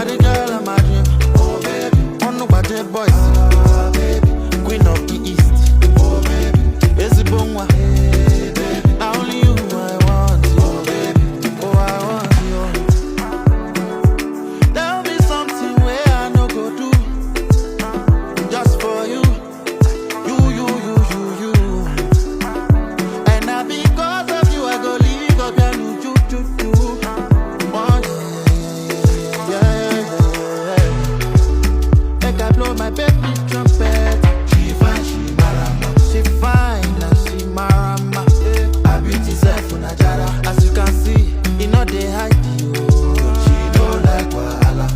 are the girl of my dream. Oh baby, on no budget boys. Oh baby, queen of the east. Oh baby, it's a bongwa. Hey baby, now only you I want. Oh baby, oh I want you. There'll be something where I no go do, just for you. You. And now because of you I go leave up and you. Oh yeah. Make I blow my baby trumpet. She fine, she marama. She fine and she marama. I beauty self on a jara. As you can see, you know they hide you. She don't like wahala.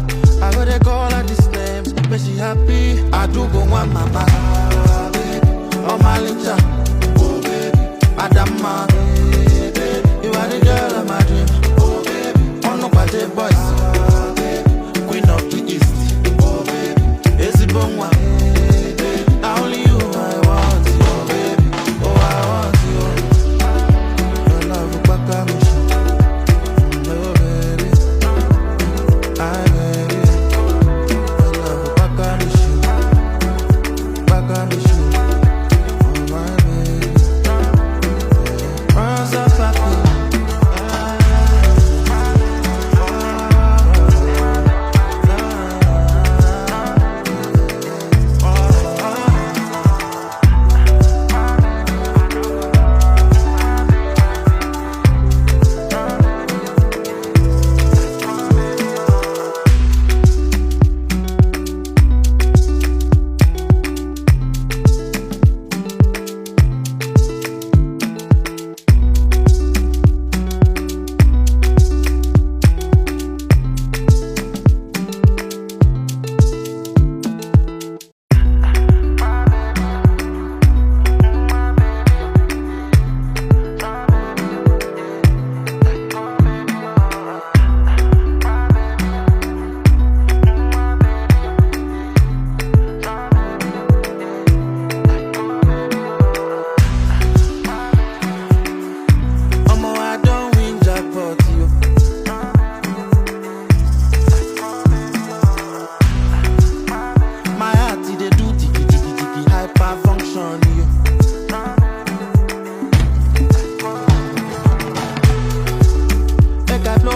I go they call her this name, but she happy. I do go want mama, baby. Oh my licha, oh baby. Adama, baby. You are the girl of my dream, oh baby. On no budget boys, oh baby. Queen of the east, oh baby. It's a bongwa, baby. Now only you I want, oh baby. Oh I want you. Your love will back on me, oh baby. I baby. Your love will back on me, back on me, oh my baby. Runs up happy.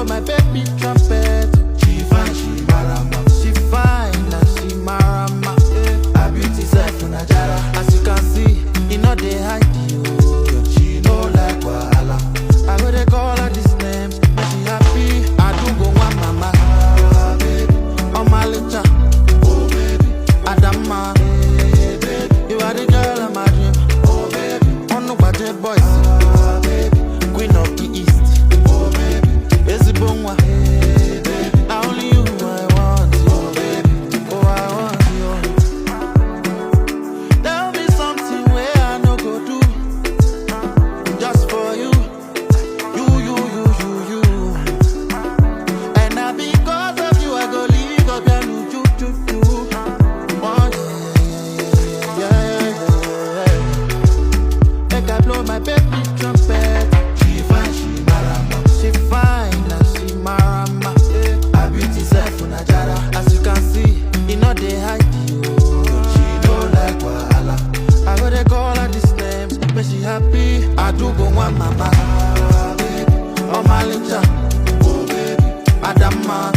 My baby trumpet. She fine, she marama. She fine and she marama. I beauty self on a jara. As you can see, you know they hide you. She know like wahala. I go they call her this name, but she happy. I do go want mama, baby. Oh my licha, oh baby. Adama, baby. You are the girl of my dream, oh baby. On no budget boys, oh baby. Queen of the east. It's a bongwa, baby. Now only you I want, oh baby. Oh I want you. There'll be something where I no go do, just for you. You. And now because of you I go leave up and you. Oh yeah. Make I blow my baby trumpet. She fine, she marama. She fine and she marama. I beauty self on a jara. As you can see, you know they hide you. She don't like wahala. I go they call her this name, but she happy. I do go want mama, baby. Oh my licha, oh baby. Adama.